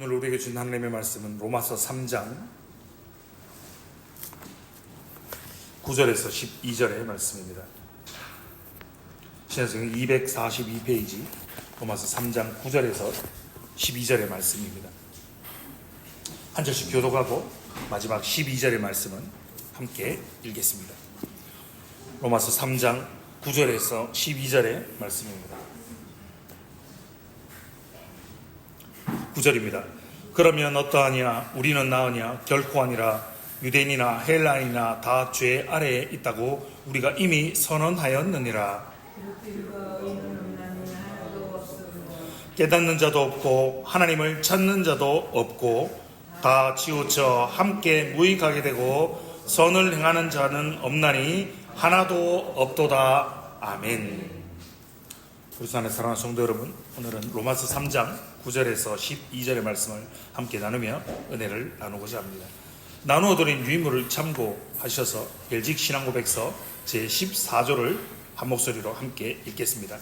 오늘 우리에게 준 하나님의 말씀은 로마서 3장 9절에서 12절의 말씀입니다. 신약성경 242페이지 로마서 3장 9절에서 12절의 말씀입니다. 한 절씩 교독하고 마지막 12절의 말씀은 함께 읽겠습니다. 로마서 3장 9절에서 12절의 말씀입니다. 9절입니다. 그러면 어떠하냐? 우리는 나으냐? 결코 아니라. 유대인이나 헬라인이나 다 죄 아래에 있다고 우리가 이미 선언하였느니라. 깨닫는 자도 없고 하나님을 찾는 자도 없고 다 치우쳐 함께 무익하게 되고 선을 행하는 자는 없나니 하나도 없도다. 아멘. 그리스도 안에 사랑하는 성도 여러분, 오늘은 로마서 3장 9절에서 12절의 말씀을 함께 나누며 은혜를 나누고자 합니다. 나누어 드린 유인물을 참고하셔서 벨직 신앙고백서 제14조를 한 목소리로 함께 읽겠습니다.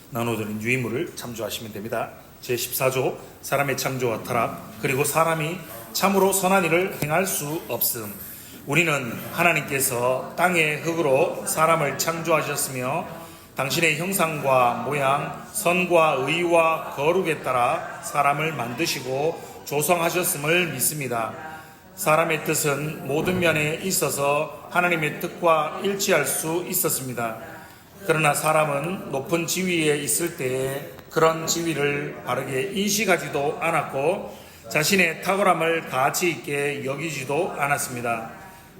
나누어 드린 유인물을 참조하시면 됩니다. 제14조 사람의 창조와 타락 그리고 사람이 참으로 선한 일을 행할 수 없음. 우리는 하나님께서 땅의 흙으로 사람을 창조하셨으며 당신의 형상과 모양, 선과 의와 거룩에 따라 사람을 만드시고 조성하셨음을 믿습니다. 사람의 뜻은 모든 면에 있어서 하나님의 뜻과 일치할 수 있었습니다. 그러나 사람은 높은 지위에 있을 때에 그런 지위를 바르게 인식하지도 않았고 자신의 탁월함을 가치 있게 여기지도 않았습니다.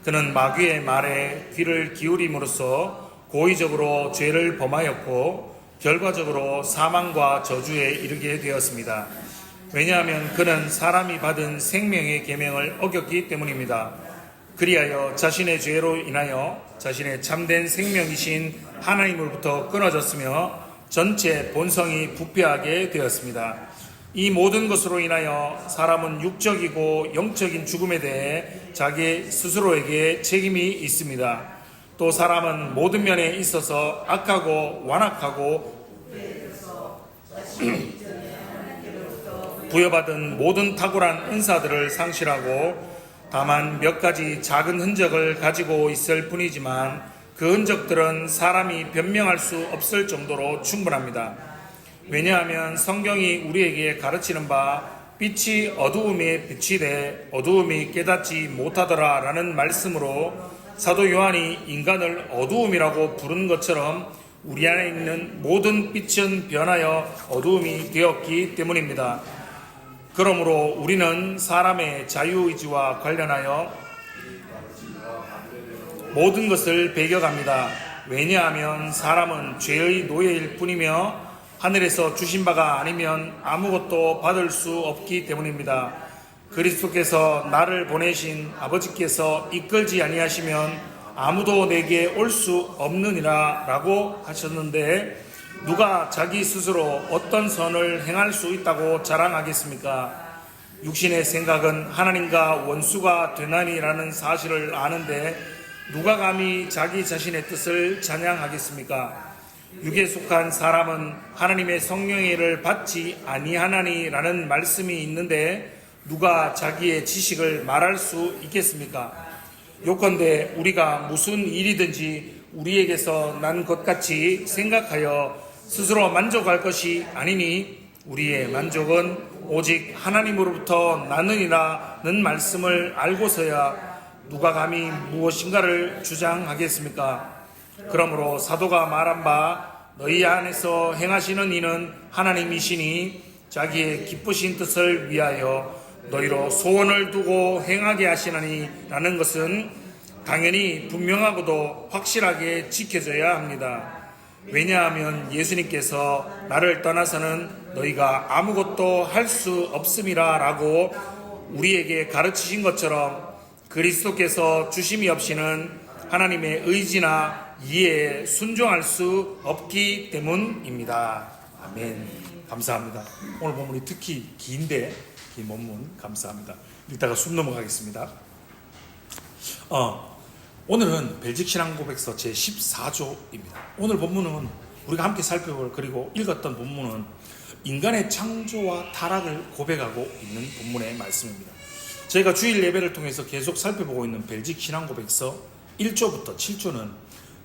그는 마귀의 말에 귀를 기울임으로써 고의적으로 죄를 범하였고 결과적으로 사망과 저주에 이르게 되었습니다. 왜냐하면 그는 사람이 받은 생명의 계명을 어겼기 때문입니다. 그리하여 자신의 죄로 인하여 자신의 참된 생명이신 하나님으로부터 끊어졌으며 전체 본성이 부패하게 되었습니다. 이 모든 것으로 인하여 사람은 육적이고 영적인 죽음에 대해 자기 스스로에게 책임이 있습니다. 또 사람은 모든 면에 있어서 악하고 완악하고 부여받은 모든 탁월한 은사들을 상실하고 다만 몇 가지 작은 흔적을 가지고 있을 뿐이지만 그 흔적들은 사람이 변명할 수 없을 정도로 충분합니다. 왜냐하면 성경이 우리에게 가르치는 바 빛이 어두움에 빛이 돼 어두움이 깨닫지 못하더라 라는 말씀으로 사도 요한이 인간을 어두움이라고 부른 것처럼 우리 안에 있는 모든 빛은 변하여 어두움이 되었기 때문입니다. 그러므로 우리는 사람의 자유의지와 관련하여 모든 것을 배겨갑니다. 왜냐하면 사람은 죄의 노예일 뿐이며 하늘에서 주신 바가 아니면 아무것도 받을 수 없기 때문입니다. 그리스도께서 나를 보내신 아버지께서 이끌지 아니하시면 아무도 내게 올 수 없느니라 라고 하셨는데 누가 자기 스스로 어떤 선을 행할 수 있다고 자랑하겠습니까? 육신의 생각은 하나님과 원수가 되나니라는 사실을 아는데 누가 감히 자기 자신의 뜻을 찬양하겠습니까? 육에 속한 사람은 하나님의 성령의 일을 받지 아니하나니라는 말씀이 있는데 누가 자기의 지식을 말할 수 있겠습니까? 요컨대 우리가 무슨 일이든지 우리에게서 난 것 같이 생각하여 스스로 만족할 것이 아니니 우리의 만족은 오직 하나님으로부터 나느니라는 말씀을 알고서야 누가 감히 무엇인가를 주장하겠습니까? 그러므로 사도가 말한 바 너희 안에서 행하시는 이는 하나님이시니 자기의 기쁘신 뜻을 위하여 너희로 소원을 두고 행하게 하시나니 라는 것은 당연히 분명하고도 확실하게 지켜져야 합니다. 왜냐하면 예수님께서 나를 떠나서는 너희가 아무것도 할 수 없음이라 라고 우리에게 가르치신 것처럼 그리스도께서 주심이 없이는 하나님의 의지나 이해에 순종할 수 없기 때문입니다. 아멘. 감사합니다. 오늘 본문이 특히 긴데 긴 본문 감사합니다. 읽다가 숨 넘어가겠습니다. 오늘은 벨직 신앙고백서 제14조입니다. 오늘 본문은 우리가 함께 살펴볼 그리고 읽었던 본문은 인간의 창조와 타락을 고백하고 있는 본문의 말씀입니다. 저희가 주일 예배를 통해서 계속 살펴보고 있는 벨직 신앙 고백서 1조부터 7조는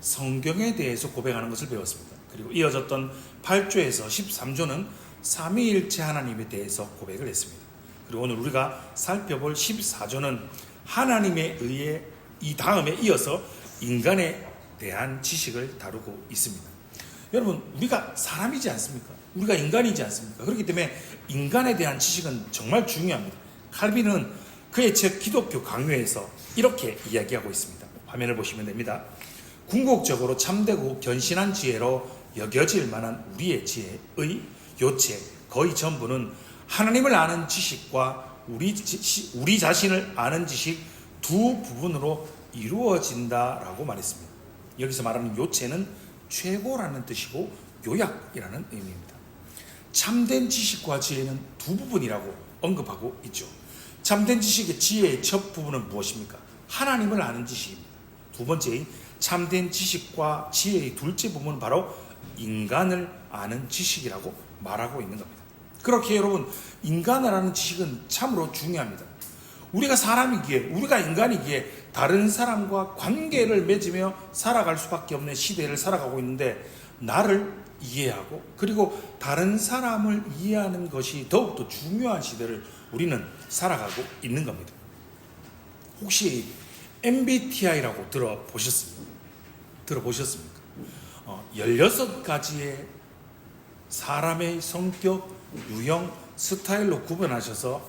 성경에 대해서 고백하는 것을 배웠습니다. 그리고 이어졌던 8조에서 13조는 삼위일체 하나님에 대해서 고백을 했습니다. 그리고 오늘 우리가 살펴볼 14조는 하나님에 의해 이 다음에 이어서 인간에 대한 지식을 다루고 있습니다. 여러분, 우리가 사람이지 않습니까? 우리가 인간이지 않습니까? 그렇기 때문에 인간에 대한 지식은 정말 중요합니다. 칼빈은 그의 책 기독교 강요에서 이렇게 이야기하고 있습니다. 화면을 보시면 됩니다. 궁극적으로 참되고 견신한 지혜로 여겨질 만한 우리의 지혜의 요체 거의 전부는 하나님을 아는 지식과 우리 자신을 아는 지식 두 부분으로 이루어진다라고 말했습니다. 여기서 말하는 요체는 최고라는 뜻이고 요약이라는 의미입니다. 참된 지식과 지혜는 두 부분이라고 언급하고 있죠. 참된 지식의 지혜의 첫 부분은 무엇입니까? 하나님을 아는 지식입니다. 두 번째인 참된 지식과 지혜의 둘째 부분은 바로 인간을 아는 지식이라고 말하고 있는 겁니다. 그렇게 여러분, 인간을 아는 지식은 참으로 중요합니다. 우리가 사람이기에, 우리가 인간이기에 다른 사람과 관계를 맺으며 살아갈 수밖에 없는 시대를 살아가고 있는데, 나를 이해하고 그리고 다른 사람을 이해하는 것이 더욱더 중요한 시대를 우리는 살아가고 있는 겁니다. 혹시 MBTI라고 들어보셨습니까? 16가지의 사람의 성격, 유형, 스타일로 구분해서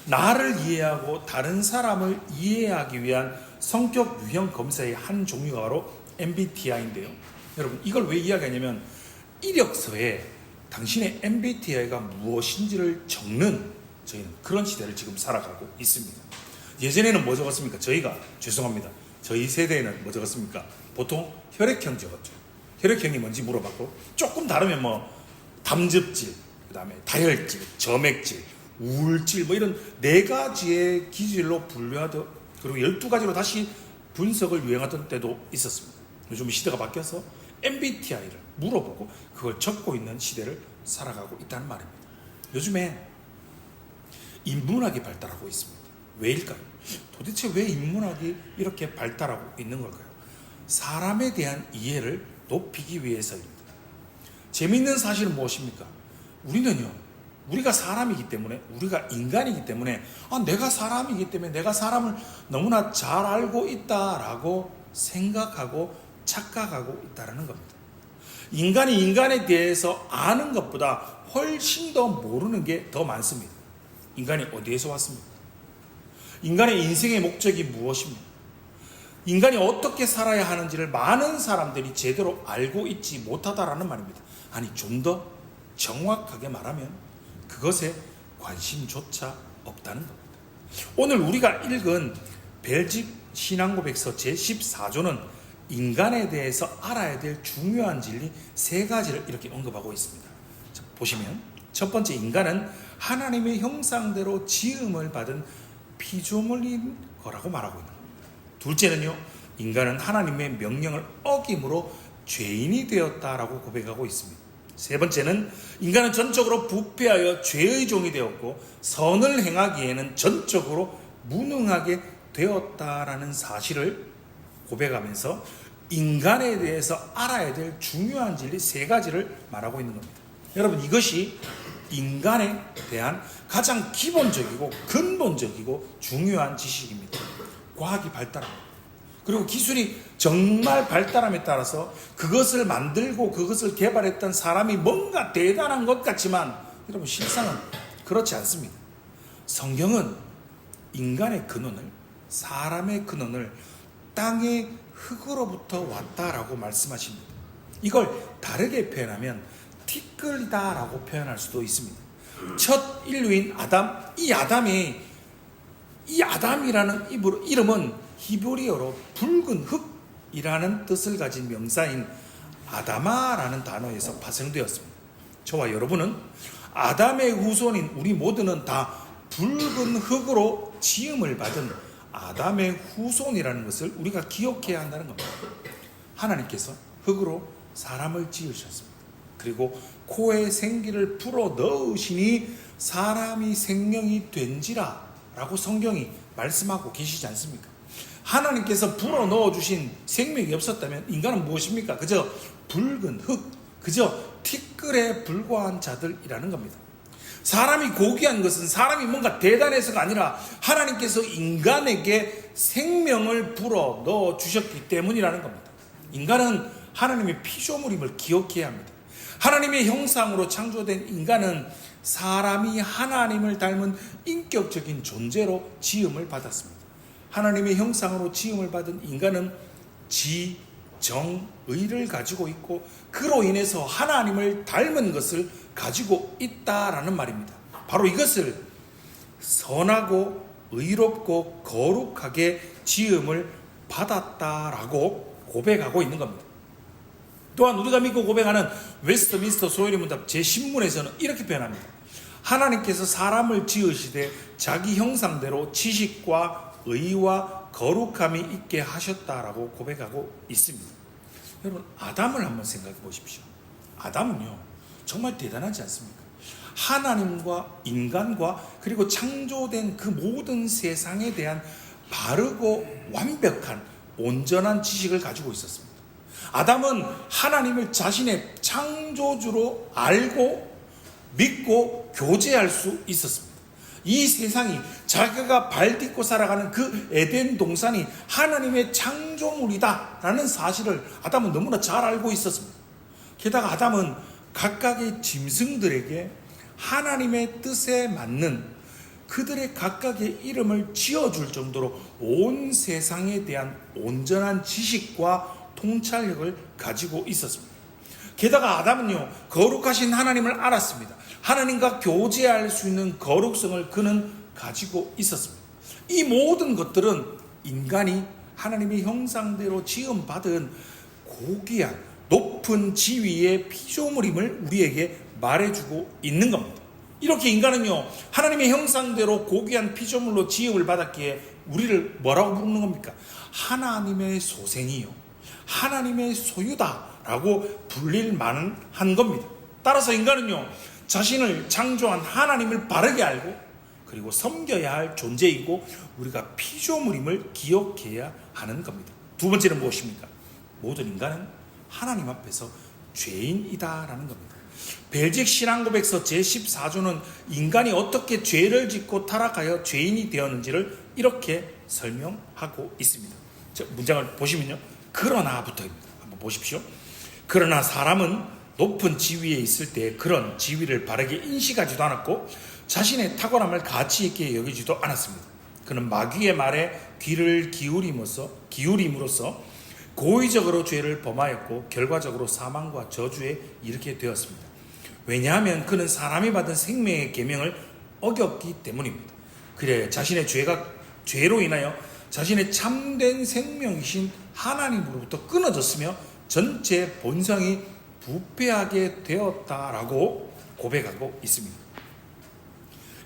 나를 이해하고 다른 사람을 이해하기 위한 성격 유형 검사의 한 종류가 바로 MBTI인데요. 여러분, 이걸 왜 이야기하냐면 이력서에 당신의 MBTI가 무엇인지를 적는 저희는 그런 시대를 지금 살아가고 있습니다. 예전에는 뭐 적었습니까? 저희 세대에는 뭐 적었습니까? 보통 혈액형 적었죠. 혈액형이 뭔지 물어봤고, 조금 다르면 담즙질, 그 다음에 다혈질, 점액질, 우울질, 이런 4가지의 기질로 분류하듯, 그리고 12가지로 다시 분석을 유행하던 때도 있었습니다. 요즘 시대가 바뀌어서 MBTI를 물어보고 그걸 적고 있는 시대를 살아가고 있다는 말입니다. 요즘에 인문학이 발달하고 있습니다. 왜일까요? 도대체 왜 인문학이 이렇게 발달하고 있는 걸까요? 사람에 대한 이해를 높이기 위해서입니다. 재미있는 사실은 무엇입니까? 우리가 사람이기 때문에, 우리가 인간이기 때문에, 내가 사람이기 때문에 내가 사람을 너무나 잘 알고 있다라고 생각하고 착각하고 있다는 겁니다. 인간이 인간에 대해서 아는 것보다 훨씬 더 모르는 게 더 많습니다. 인간이 어디에서 왔습니까? 인간의 인생의 목적이 무엇입니까? 인간이 어떻게 살아야 하는지를 많은 사람들이 제대로 알고 있지 못하다라는 말입니다. 좀 더 정확하게 말하면 그것에 관심조차 없다는 겁니다. 오늘 우리가 읽은 벨직 신앙고백서 제14조는 인간에 대해서 알아야 될 중요한 진리 3가지를 이렇게 언급하고 있습니다. 자, 보시면 첫 번째, 인간은 하나님의 형상대로 지음을 받은 피조물인 거라고 말하고 있는 겁니다. 둘째는요, 인간은 하나님의 명령을 어김으로 죄인이 되었다라고 고백하고 있습니다. 세 번째는 인간은 전적으로 부패하여 죄의 종이 되었고 선을 행하기에는 전적으로 무능하게 되었다라는 사실을 고백하면서 인간에 대해서 알아야 될 중요한 진리 3가지를 말하고 있는 겁니다. 여러분, 이것이 인간에 대한 가장 기본적이고 근본적이고 중요한 지식입니다. 과학이 발달합니다. 그리고 기술이 정말 발달함에 따라서 그것을 만들고 그것을 개발했던 사람이 뭔가 대단한 것 같지만, 여러분, 실상은 그렇지 않습니다. 성경은 인간의 근원을, 사람의 근원을 땅의 흙으로부터 왔다라고 말씀하십니다. 이걸 다르게 표현하면 티끌이다라고 표현할 수도 있습니다. 첫 인류인 아담, 이 아담이라는 이름은 히브리어로 붉은 흙이라는 뜻을 가진 명사인 아다마라는 단어에서 파생되었습니다. 저와 여러분은 아담의 후손인 우리 모두는 다 붉은 흙으로 지음을 받은 아담의 후손이라는 것을 우리가 기억해야 한다는 겁니다. 하나님께서 흙으로 사람을 지으셨습니다. 그리고 코에 생기를 불어 넣으시니 사람이 생명이 된지라 라고 성경이 말씀하고 계시지 않습니까? 하나님께서 불어 넣어주신 생명이 없었다면 인간은 무엇입니까? 그저 붉은 흙, 그저 티끌에 불과한 자들이라는 겁니다. 사람이 고귀한 것은 사람이 뭔가 대단해서가 아니라 하나님께서 인간에게 생명을 불어 넣어 주셨기 때문이라는 겁니다. 인간은 하나님의 피조물임을 기억해야 합니다. 하나님의 형상으로 창조된 인간은 사람이 하나님을 닮은 인격적인 존재로 지음을 받았습니다. 하나님의 형상으로 지음을 받은 인간은 지, 정, 의를 가지고 있고 그로 인해서 하나님을 닮은 것을 가지고 있다라는 말입니다. 바로 이것을 선하고 의롭고 거룩하게 지음을 받았다라고 고백하고 있는 겁니다. 또한 우리가 믿고 고백하는 웨스트민스터 소요리 문답 제10문에서는 이렇게 표현합니다. 하나님께서 사람을 지으시되 자기 형상대로 지식과 의와 거룩함이 있게 하셨다라고 고백하고 있습니다. 여러분, 아담을 한번 생각해 보십시오. 아담은요 정말 대단하지 않습니까? 하나님과 인간과 그리고 창조된 그 모든 세상에 대한 바르고 완벽한 온전한 지식을 가지고 있었습니다. 아담은 하나님을 자신의 창조주로 알고 믿고 교제할 수 있었습니다. 이 세상이 자기가 발 딛고 살아가는 그 에덴 동산이 하나님의 창조물이다 라는 사실을 아담은 너무나 잘 알고 있었습니다. 게다가 아담은 각각의 짐승들에게 하나님의 뜻에 맞는 그들의 각각의 이름을 지어줄 정도로 온 세상에 대한 온전한 지식과 통찰력을 가지고 있었습니다. 게다가 아담은요 거룩하신 하나님을 알았습니다. 하나님과 교제할 수 있는 거룩성을 그는 가지고 있었습니다. 이 모든 것들은 인간이 하나님의 형상대로 지음받은 고귀한 높은 지위의 피조물임을 우리에게 말해주고 있는 겁니다. 이렇게 인간은요 하나님의 형상대로 고귀한 피조물로 지음을 받았기에 우리를 뭐라고 부르는 겁니까? 하나님의 소생이요 하나님의 소유다라고 불릴 만한 겁니다. 따라서 인간은요 자신을 창조한 하나님을 바르게 알고 그리고 섬겨야 할 존재이고 우리가 피조물임을 기억해야 하는 겁니다. 두 번째는 무엇입니까? 모든 인간은 하나님 앞에서 죄인이다라는 겁니다. 벨직 신앙고백서 제14조는 인간이 어떻게 죄를 짓고 타락하여 죄인이 되었는지를 이렇게 설명하고 있습니다. 문장을 보시면요 그러나부터입니다. 한번 보십시오. 그러나 사람은 높은 지위에 있을 때 그런 지위를 바르게 인식하지도 않았고 자신의 탁월함을 가치 있게 여기지도 않았습니다. 그는 마귀의 말에 귀를 기울임으로써 고의적으로 죄를 범하였고 결과적으로 사망과 저주에 이르게 되었습니다. 왜냐하면 그는 사람이 받은 생명의 계명을 어겼기 때문입니다. 그래 자신의 죄로 인하여 자신의 참된 생명이신 하나님으로부터 끊어졌으며 전체 본성이 부패하게 되었다라고 고백하고 있습니다.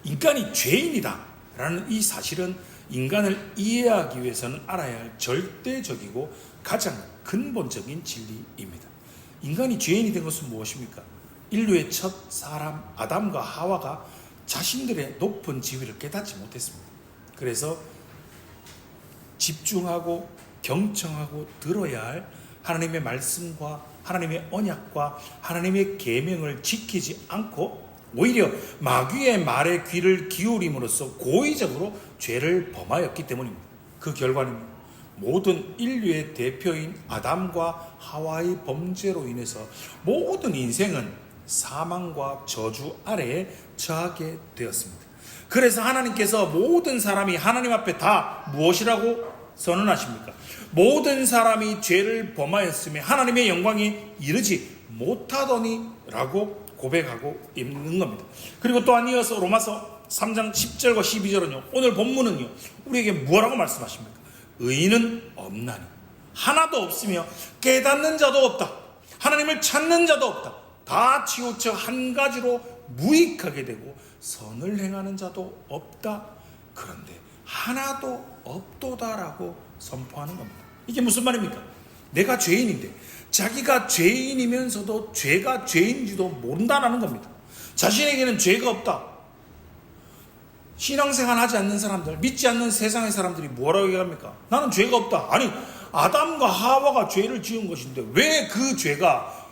인간이 죄인이다 라는 이 사실은 인간을 이해하기 위해서는 알아야 할 절대적이고 가장 근본적인 진리입니다. 인간이 죄인이 된 것은 무엇입니까? 인류의 첫 사람 아담과 하와가 자신들의 높은 지위를 깨닫지 못했습니다. 그래서 집중하고 경청하고 들어야 할 하나님의 말씀과 하나님의 언약과 하나님의 계명을 지키지 않고 오히려 마귀의 말에 귀를 기울임으로써 고의적으로 죄를 범하였기 때문입니다. 그 결과는 모든 인류의 대표인 아담과 하와의 범죄로 인해서 모든 인생은 사망과 저주 아래에 처하게 되었습니다. 그래서 하나님께서 모든 사람이 하나님 앞에 다 무엇이라고 선언하십니까? 모든 사람이 죄를 범하였으며 하나님의 영광이 이르지 못하더니 라고 고백하고 있는 겁니다. 그리고 또한 이어서 로마서 3장 10절과 12절은요 오늘 본문은요 우리에게 뭐라고 말씀하십니까? 의인은 없나니 하나도 없으며 깨닫는 자도 없다. 하나님을 찾는 자도 없다. 다 치우쳐 한 가지로 무익하게 되고 선을 행하는 자도 없다. 그런데 하나도 없도다라고 선포하는 겁니다. 이게 무슨 말입니까? 내가 죄인인데 자기가 죄인이면서도 죄가 죄인지도 모른다는 겁니다. 자신에게는 죄가 없다. 신앙생활 하지 않는 사람들, 믿지 않는 세상의 사람들이 뭐라고 얘기합니까? 나는 죄가 없다. 아니, 아담과 하와가 죄를 지은 것인데 왜 그 죄가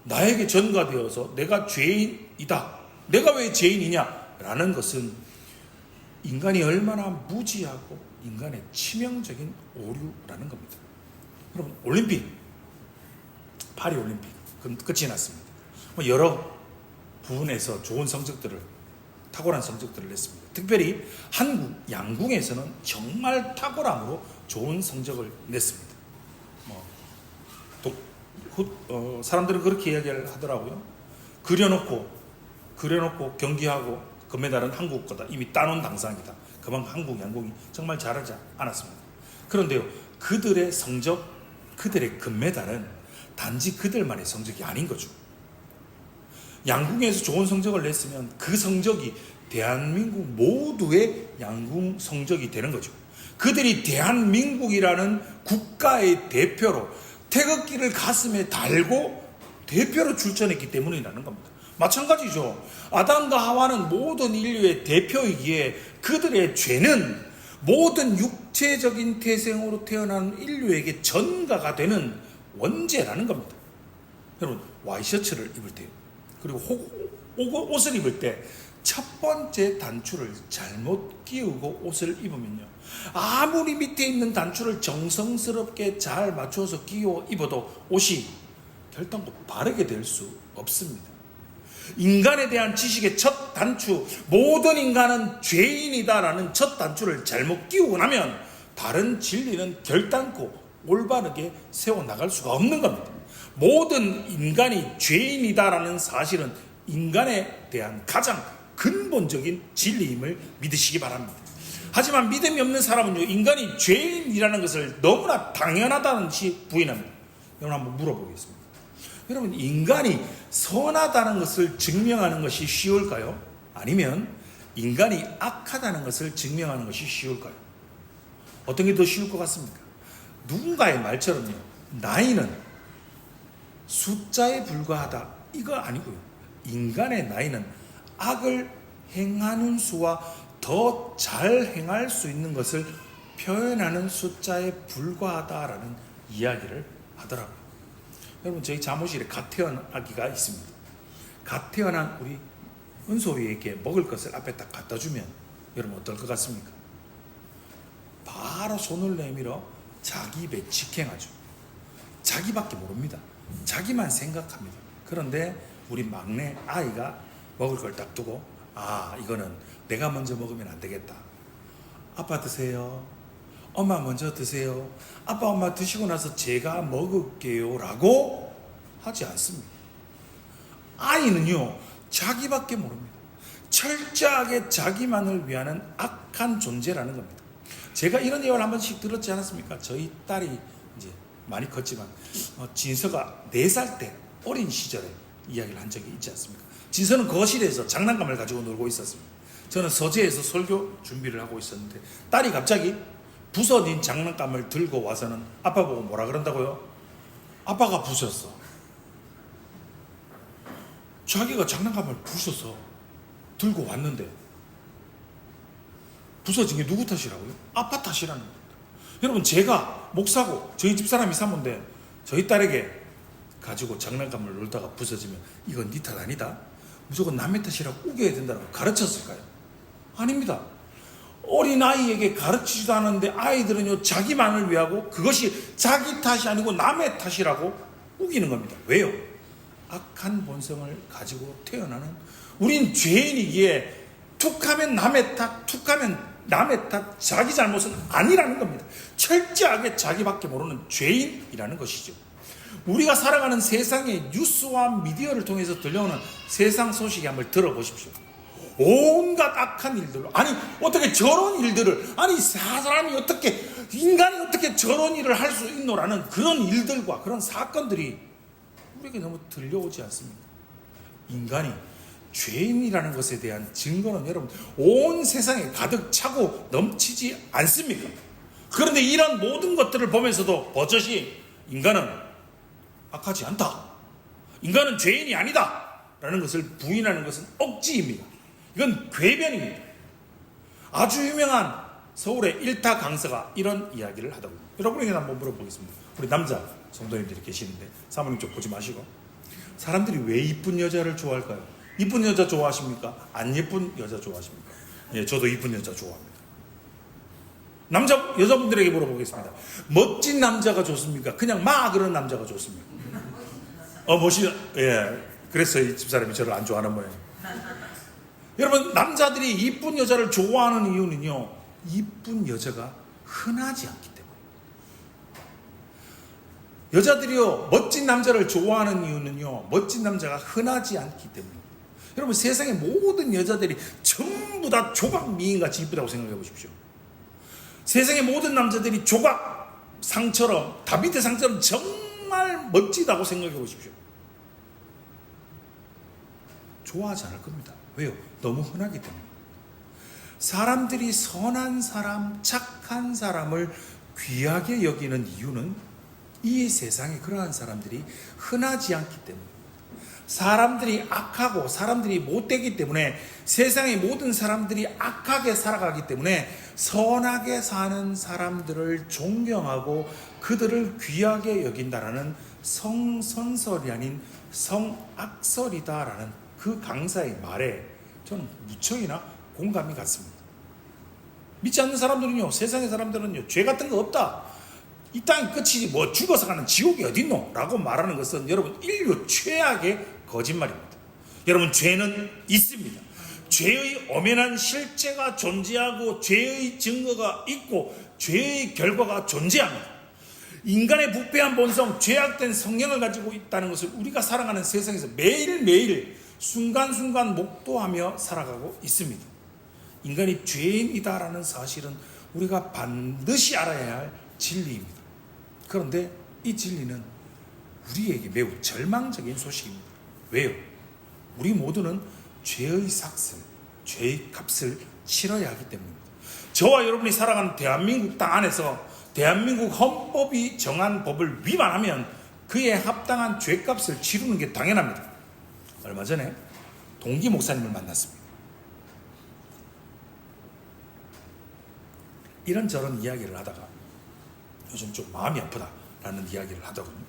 나에게 전가되어서 내가 죄인이다. 내가 왜 죄인이냐? 라는 것은 인간이 얼마나 무지하고 인간의 치명적인 오류라는 겁니다. 여러분, 올림픽, 파리 올림픽 끝이 났습니다. 여러 부분에서 좋은 성적들을, 탁월한 성적들을 냈습니다. 특별히 한국 양궁에서는 정말 탁월함으로 좋은 성적을 냈습니다. 사람들은 그렇게 이야기를 하더라고요. 그려놓고 경기하고 금메달은 한국 거다. 이미 따놓은 당상이다. 그만큼 한국 양궁이 정말 잘하지 않았습니다. 그런데요, 그들의 성적, 그들의 금메달은 단지 그들만의 성적이 아닌 거죠. 양궁에서 좋은 성적을 냈으면 그 성적이 대한민국 모두의 양궁 성적이 되는 거죠. 그들이 대한민국이라는 국가의 대표로 태극기를 가슴에 달고 대표로 출전했기 때문이라는 겁니다. 마찬가지죠. 아담과 하와는 모든 인류의 대표이기에 그들의 죄는 모든 육체적인 태생으로 태어난 인류에게 전가가 되는 원죄라는 겁니다. 여러분, 와이셔츠를 입을 때 그리고 옷을 입을 때 첫 번째 단추를 잘못 끼우고 옷을 입으면요, 아무리 밑에 있는 단추를 정성스럽게 잘 맞춰서 끼워 입어도 옷이 결단코 바르게 될 수 없습니다. 인간에 대한 지식의 첫 단추, 모든 인간은 죄인이다라는 첫 단추를 잘못 끼우고 나면 다른 진리는 결단코 올바르게 세워나갈 수가 없는 겁니다. 모든 인간이 죄인이다라는 사실은 인간에 대한 가장 근본적인 진리임을 믿으시기 바랍니다. 하지만 믿음이 없는 사람은요, 인간이 죄인이라는 것을 너무나 당연하다는 듯이 부인합니다. 여러분, 한번 물어보겠습니다. 여러분, 인간이 선하다는 것을 증명하는 것이 쉬울까요? 아니면 인간이 악하다는 것을 증명하는 것이 쉬울까요? 어떤 게 더 쉬울 것 같습니까? 누군가의 말처럼요, 나이는 숫자에 불과하다, 이거 아니고요, 인간의 나이는 악을 행하는 수와 더 잘 행할 수 있는 것을 표현하는 숫자에 불과하다라는 이야기를 하더라고요. 여러분, 저희 사무실에 갓 태어난 아기가 있습니다. 갓 태어난 우리 은솔이에게 먹을 것을 앞에 딱 갖다 주면 여러분 어떨 것 같습니까? 바로 손을 내밀어 자기 입에 직행하죠. 자기밖에 모릅니다. 자기만 생각합니다. 그런데 우리 막내 아이가 먹을 걸 딱 두고, 이거는 내가 먼저 먹으면 안 되겠다. 아빠 드세요. 엄마 먼저 드세요. 아빠 엄마 드시고 나서 제가 먹을게요 라고 하지 않습니다. 아이는요, 자기밖에 모릅니다. 철저하게 자기만을 위하는 악한 존재라는 겁니다. 제가 이런 얘기를 한 번씩 들었지 않았습니까? 저희 딸이 이제 많이 컸지만 진서가 4살 때 어린 시절에 이야기를 한 적이 있지 않습니까? 진서는 거실에서 장난감을 가지고 놀고 있었습니다. 저는 서재에서 설교 준비를 하고 있었는데 딸이 갑자기 부서진 장난감을 들고 와서는 아빠 보고 뭐라 그런다고요? 아빠가 부셨어. 자기가 장난감을 부셔서 들고 왔는데 부서진 게 누구 탓이라고요? 아빠 탓이라는 겁니다. 여러분, 제가 목사고 저희 집사람이 사모인데 저희 딸에게 가지고 장난감을 놀다가 부서지면 이건 네 탓 아니다, 무조건 남의 탓이라고 우겨야 된다고 가르쳤을까요? 아닙니다. 어린아이에게 가르치지도 않았는데 아이들은요, 자기만을 위하고 그것이 자기 탓이 아니고 남의 탓이라고 우기는 겁니다. 왜요? 악한 본성을 가지고 태어나는, 우린 죄인이기에 툭하면 남의 탓, 툭하면 남의 탓, 자기 잘못은 아니라는 겁니다. 철저하게 자기밖에 모르는 죄인이라는 것이죠. 우리가 살아가는 세상의 뉴스와 미디어를 통해서 들려오는 세상 소식이 한번 들어보십시오. 온갖 악한 일들, 아니 어떻게 저런 일들을, 아니 사람이 어떻게, 인간이 어떻게 저런 일을 할 수 있노라는 그런 일들과 그런 사건들이 우리에게 너무 들려오지 않습니까? 인간이 죄인이라는 것에 대한 증거는 여러분 온 세상에 가득 차고 넘치지 않습니까? 그런데 이런 모든 것들을 보면서도 버젓이 인간은 악하지 않다. 인간은 죄인이 아니다. 라는 것을 부인하는 것은 억지입니다. 이건 궤변입니다. 아주 유명한 서울의 일타 강사가 이런 이야기를 하더군요. 여러분에게 한번 물어보겠습니다. 우리 남자 성도님들이 계시는데 사모님 쪽 보지 마시고, 사람들이 왜 이쁜 여자를 좋아할까요? 이쁜 여자 좋아하십니까? 안 예쁜 여자 좋아하십니까? 예, 저도 이쁜 여자 좋아합니다. 여자분들에게 물어보겠습니다. 멋진 남자가 좋습니까? 그냥 막 그런 남자가 좋습니까? 예. 그래서 이 집사람이 저를 안 좋아하는 모양이에요. 여러분, 남자들이 이쁜 여자를 좋아하는 이유는요, 이쁜 여자가 흔하지 않기 때문입니다. 여자들이요, 멋진 남자를 좋아하는 이유는요, 멋진 남자가 흔하지 않기 때문입니다. 여러분, 세상의 모든 여자들이 전부 다 조각 미인같이 이쁘다고 생각해 보십시오. 세상의 모든 남자들이 조각 상처럼, 다비드 상처럼 정말 멋지다고 생각해 보십시오. 좋아하지 않을 겁니다. 왜요? 너무 흔하기 때문에. 사람들이 선한 사람, 착한 사람을 귀하게 여기는 이유는 이 세상에 그러한 사람들이 흔하지 않기 때문에, 사람들이 악하고 사람들이 못되기 때문에, 세상의 모든 사람들이 악하게 살아가기 때문에 선하게 사는 사람들을 존경하고 그들을 귀하게 여긴다라는 성선설이 아닌 성악설이다라는 그 강사의 말에 저는 무척이나 공감이 갔습니다. 믿지 않는 사람들은요, 세상의 사람들은요, 죄 같은 거 없다, 이 땅이 끝이지 뭐 죽어서 가는 지옥이 어딨노? 라고 말하는 것은 여러분 인류 최악의 거짓말입니다. 여러분, 죄는 있습니다. 죄의 엄연한 실체가 존재하고 죄의 증거가 있고 죄의 결과가 존재합니다. 인간의 부패한 본성, 죄악된 성향을 가지고 있다는 것을 우리가 살아가는 세상에서 매일매일 순간순간 목도하며 살아가고 있습니다. 인간이 죄인이다라는 사실은 우리가 반드시 알아야 할 진리입니다. 그런데 이 진리는 우리에게 매우 절망적인 소식입니다. 왜요? 우리 모두는 죄의 삭슬, 죄의 값을 치러야 하기 때문입니다. 저와 여러분이 살아가는 대한민국 땅 안에서 대한민국 헌법이 정한 법을 위반하면 그에 합당한 죄값을 치르는 게 당연합니다. 얼마 전에 동기 목사님을 만났습니다. 이런저런 이야기를 하다가 요즘 좀 마음이 아프다라는 이야기를 하더군요.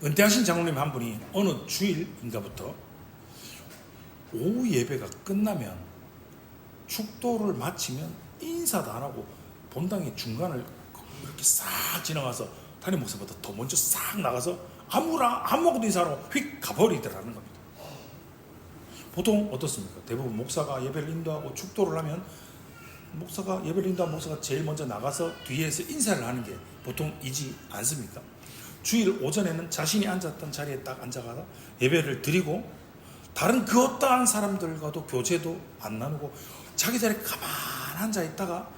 은퇴하신 장로님 한 분이 어느 주일인가부터 오후 예배가 끝나면 축도를 마치면 인사도 안 하고 본당의 중간을 이렇게 싹 지나가서 담임 목사보다 더 먼저 싹 나가서 아무것도 인사 안 하고 휙 가버리더라는 겁니다. 보통 어떻습니까? 대부분 목사가 예배를 인도하고 축도를 하면 목사가 예배를 인도한 목사가 제일 먼저 나가서 뒤에서 인사를 하는 게 보통이지 않습니까? 주일 오전에는 자신이 앉았던 자리에 딱 앉아가서 예배를 드리고 다른 그 어떠한 사람들과도 교제도 안 나누고 자기 자리에 가만 앉아 있다가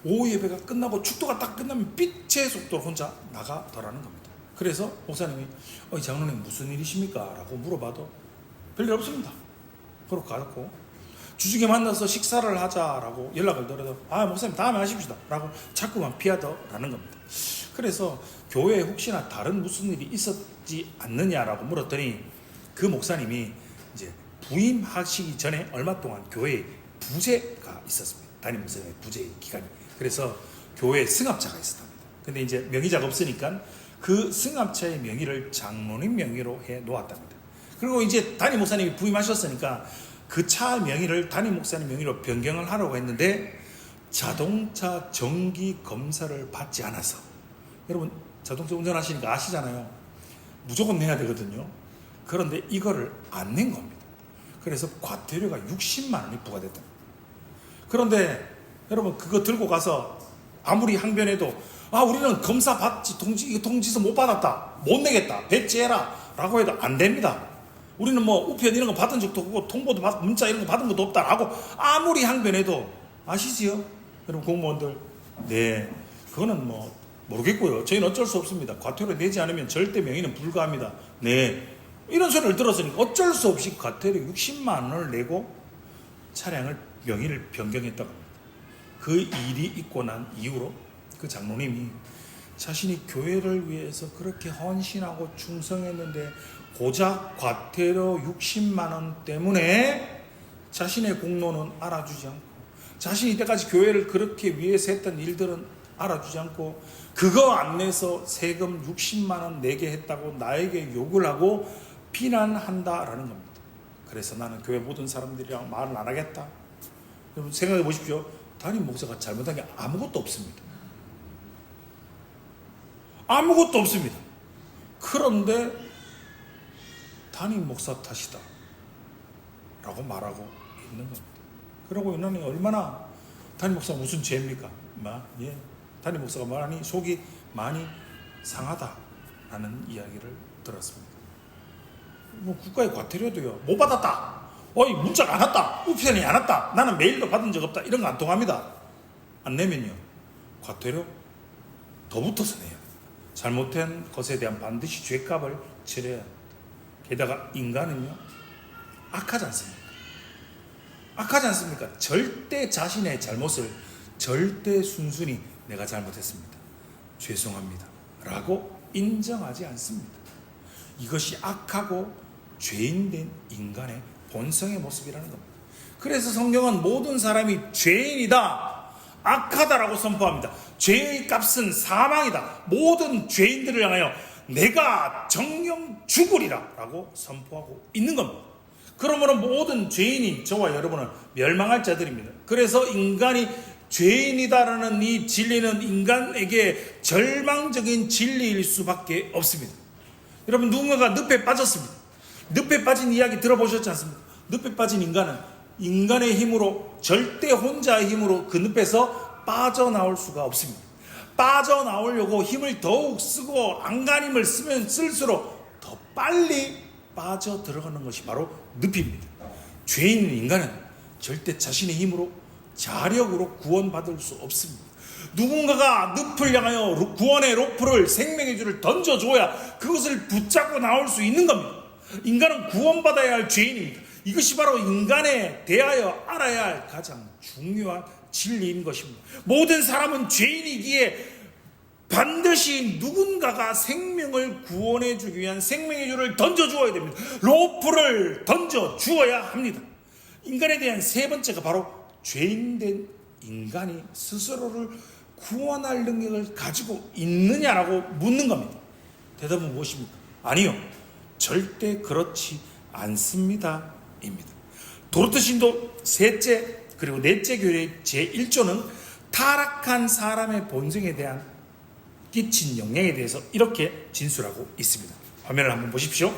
오후 예배가 끝나고 축도가 딱 끝나면 빛의 속도로 혼자 나가더라는 겁니다. 그래서 목사님이 장로님 무슨 일이십니까? 라고 물어봐도 별일 없습니다. 그러고 가고 주중에 만나서 식사를 하자라고 연락을 드려도 목사님 다음에 하십시다 라고 자꾸만 피하더라는 겁니다. 그래서 교회에 혹시나 다른 무슨 일이 있었지 않느냐라고 물었더니 그 목사님이 이제 부임하시기 전에 얼마 동안 교회에 부재가 있었습니다. 담임 목사님의 부재 기간이. 그래서 교회에 승합차가 있었답니다. 근데 이제 명의자가 없으니까 그 승합차의 명의를 장로님 명의로 해 놓았답니다. 그리고 이제 담임 목사님이 부임하셨으니까 그 차 명의를 담임 목사님 명의로 변경을 하려고 했는데 자동차 정기 검사를 받지 않아서, 여러분 자동차 운전하시니까 아시잖아요. 무조건 내야 되거든요. 그런데 이거를 안 낸 겁니다. 그래서 과태료가 60만 원이 부과됐다. 그런데 여러분 그거 들고 가서 아무리 항변해도 우리는 검사 받지 통지서 못 받았다, 못 내겠다, 배째해라 라고 해도 안 됩니다. 우리는 뭐 우편 이런 거 받은 적도 없고 통보도 문자 이런 거 받은 것도 없다 라고 아무리 항변해도, 아시지요? 여러분 공무원들. 네, 그거는 뭐 모르겠고요. 저희는 어쩔 수 없습니다. 과태료 내지 않으면 절대 명의는 불가합니다. 네, 이런 소리를 들었으니까 어쩔 수 없이 과태료 60만 원을 내고 차량을 명의를 변경했다고 합니다. 그 일이 있고 난 이후로 그 장로님이 자신이 교회를 위해서 그렇게 헌신하고 충성했는데 고작 과태료 60만 원 때문에 자신의 공로는 알아주지 않고, 자신이 이때까지 교회를 그렇게 위해서 했던 일들은 알아주지 않고, 그거 안 내서 세금 60만 원 내게 했다고 나에게 욕을 하고 비난한다라는 겁니다. 그래서 나는 교회 모든 사람들이랑 말을 안 하겠다. 여러분 생각해 보십시오. 담임 목사가 잘못한 게 아무것도 없습니다. 아무것도 없습니다. 그런데 담임 목사 탓이다 라고 말하고 있는 겁니다. 그러고 있는 게 얼마나 담임 목사가 무슨 죄입니까? 담임 목사가 많이 속이 많이 상하다라는 이야기를 들었습니다. 뭐 국가의 과태료도요, 못 받았다, 문자가 안 왔다, 우편이 안 왔다, 나는 메일도 받은 적 없다, 이런 거 안 통합니다. 안 내면요 과태료 더 붙어서 내요. 잘못된 것에 대한 반드시 죄값을 치러야 합니다. 게다가 인간은요 악하지 않습니까? 악하지 않습니까? 절대 자신의 잘못을 절대 순순히 내가 잘못했습니다, 죄송합니다 라고 인정하지 않습니다. 이것이 악하고 죄인된 인간의 본성의 모습이라는 겁니다. 그래서 성경은 모든 사람이 죄인이다, 악하다라고 선포합니다. 죄의 값은 사망이다. 모든 죄인들을 향하여 내가 정령 죽으리라 라고 선포하고 있는 겁니다. 그러므로 모든 죄인인 저와 여러분은 멸망할 자들입니다. 그래서 인간이 죄인이다라는 이 진리는 인간에게 절망적인 진리일 수밖에 없습니다. 여러분, 누군가가 늪에 빠졌습니다. 늪에 빠진 이야기 들어보셨지 않습니까? 늪에 빠진 인간은 인간의 힘으로, 절대 혼자의 힘으로 그 늪에서 빠져나올 수가 없습니다. 빠져나오려고 힘을 더욱 쓰고 안간힘을 쓰면 쓸수록 더 빨리 빠져 들어가는 것이 바로 늪입니다. 죄인인 인간은 절대 자신의 힘으로, 자력으로 구원받을 수 없습니다. 누군가가 늪을 향하여 구원의 로프를, 생명의 줄을 던져줘야 그것을 붙잡고 나올 수 있는 겁니다. 인간은 구원받아야 할 죄인입니다. 이것이 바로 인간에 대하여 알아야 할 가장 중요한 진리인 것입니다. 모든 사람은 죄인이기에 반드시 누군가가 생명을 구원해 주기 위한 생명의 줄을 던져주어야 됩니다. 로프를 던져주어야 합니다. 인간에 대한 세 번째가 바로 죄인된 인간이 스스로를 구원할 능력을 가지고 있느냐라고 묻는 겁니다. 대답은 무엇입니까? 아니요, 절대 그렇지 않습니다 입니다. 도르트 신도 셋째 그리고 넷째 교회의 제1조는 타락한 사람의 본성에 대한 끼친 영향에 대해서 이렇게 진술하고 있습니다. 화면을 한번 보십시오.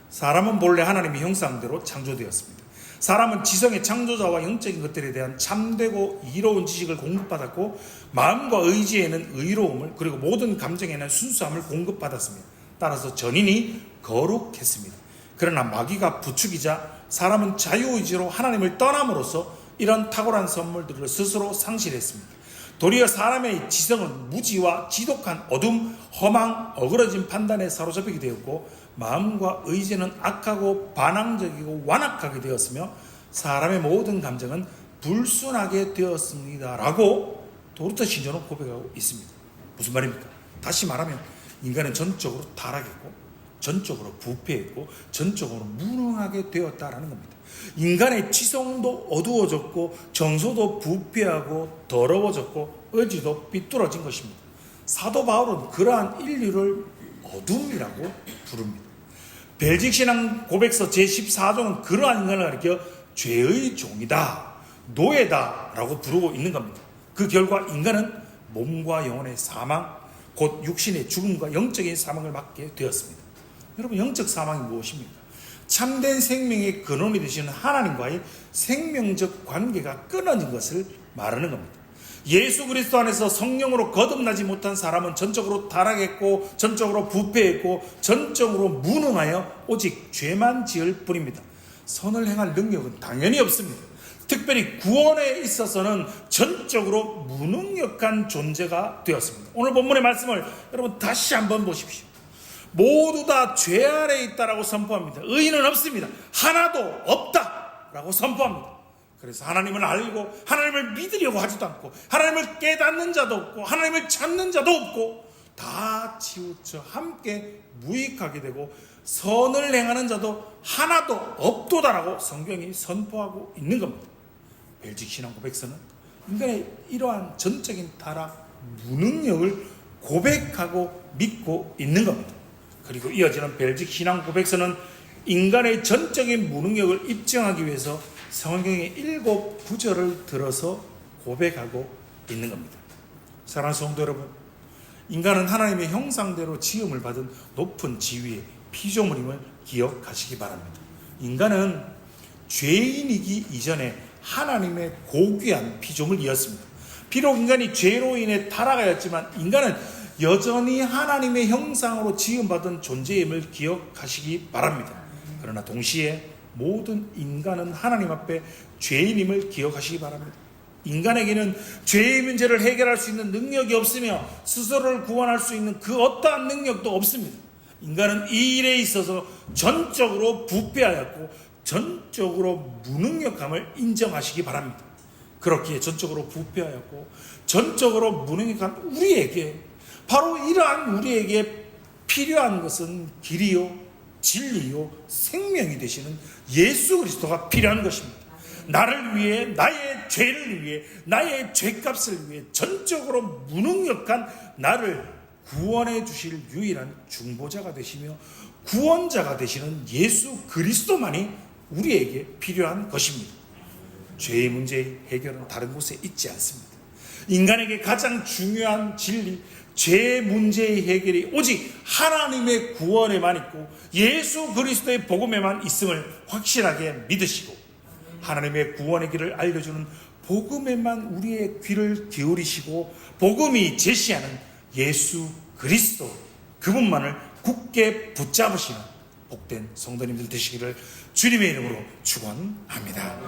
사람은 본래 하나님의 형상대로 창조되었습니다. 사람은 지성의 창조자와 영적인 것들에 대한 참되고 이로운 지식을 공급받았고, 마음과 의지에는 의로움을, 그리고 모든 감정에는 순수함을 공급받았습니다. 따라서 전인이 거룩했습니다. 그러나 마귀가 부추기자 사람은 자유의지로 하나님을 떠남으로써 이런 탁월한 선물들을 스스로 상실했습니다. 도리어 사람의 지성은 무지와 지독한 어둠, 허망, 어그러진 판단에 사로잡히게 되었고, 마음과 의지는 악하고 반항적이고 완악하게 되었으며 사람의 모든 감정은 불순하게 되었습니다 라고 도르트 신조는 고백하고 있습니다. 무슨 말입니까? 다시 말하면 인간은 전적으로 타락했고, 전적으로 부패했고, 전적으로 무능하게 되었다라는 겁니다. 인간의 지성도 어두워졌고, 정서도 부패하고 더러워졌고, 의지도 삐뚤어진 것입니다. 사도 바울은 그러한 인류를 어둠이라고 부릅니다. 벨직 신앙 고백서 제14조는 그러한 인간을 가리켜 죄의 종이다, 노예다 라고 부르고 있는 겁니다. 그 결과 인간은 몸과 영혼의 사망, 곧 육신의 죽음과 영적인 사망을 맞게 되었습니다. 여러분, 영적 사망이 무엇입니까? 참된 생명의 근원이 되시는 하나님과의 생명적 관계가 끊어진 것을 말하는 겁니다. 예수 그리스도 안에서 성령으로 거듭나지 못한 사람은 전적으로 타락했고, 전적으로 부패했고, 전적으로 무능하여 오직 죄만 지을 뿐입니다. 선을 행할 능력은 당연히 없습니다. 특별히 구원에 있어서는 전적으로 무능력한 존재가 되었습니다. 오늘 본문의 말씀을 여러분 다시 한번 보십시오. 모두 다 죄 아래에 있다라고 선포합니다. 의인은 없습니다. 하나도 없다라고 선포합니다. 그래서 하나님을 알고 하나님을 믿으려고 하지도 않고, 하나님을 깨닫는 자도 없고, 하나님을 찾는 자도 없고, 다 치우쳐 함께 무익하게 되고 선을 행하는 자도 하나도 없도다라고 성경이 선포하고 있는 겁니다. 벨직 신앙 고백서는 인간의 이러한 전적인 타락, 무능력을 고백하고 믿고 있는 겁니다. 그리고 이어지는 벨직 신앙 고백서는 인간의 전적인 무능력을 입증하기 위해서 성경의 7 구절을 들어서 고백하고 있는 겁니다. 사랑하는 성도 여러분, 인간은 하나님의 형상대로 지음을 받은 높은 지위의 피조물임을 기억하시기 바랍니다. 인간은 죄인이기 이전에 하나님의 고귀한 피조물이었습니다. 비록 인간이 죄로 인해 타락하였지만 인간은 여전히 하나님의 형상으로 지음받은 존재임을 기억하시기 바랍니다. 그러나 동시에 모든 인간은 하나님 앞에 죄인임을 기억하시기 바랍니다. 인간에게는 죄의 문제를 해결할 수 있는 능력이 없으며 스스로를 구원할 수 있는 그 어떠한 능력도 없습니다. 인간은 이 일에 있어서 전적으로 부패하였고 전적으로 무능력함을 인정하시기 바랍니다. 그렇기에 전적으로 부패하였고 전적으로 무능력한 우리에게, 바로 이러한 우리에게 필요한 것은 길이요 진리요 생명이 되시는 예수 그리스도가 필요한 것입니다. 나를 위해, 나의 죄를 위해, 나의 죄값을 위해 전적으로 무능력한 나를 구원해 주실 유일한 중보자가 되시며 구원자가 되시는 예수 그리스도만이 우리에게 필요한 것입니다. 죄의 문제의 해결은 다른 곳에 있지 않습니다. 인간에게 가장 중요한 진리, 죄의 문제의 해결이 오직 하나님의 구원에만 있고 예수 그리스도의 복음에만 있음을 확실하게 믿으시고, 하나님의 구원의 길을 알려주는 복음에만 우리의 귀를 기울이시고 복음이 제시하는 예수 그리스도, 그분만을 굳게 붙잡으시는 복된 성도님들 되시기를 주님의 이름으로 축원합니다.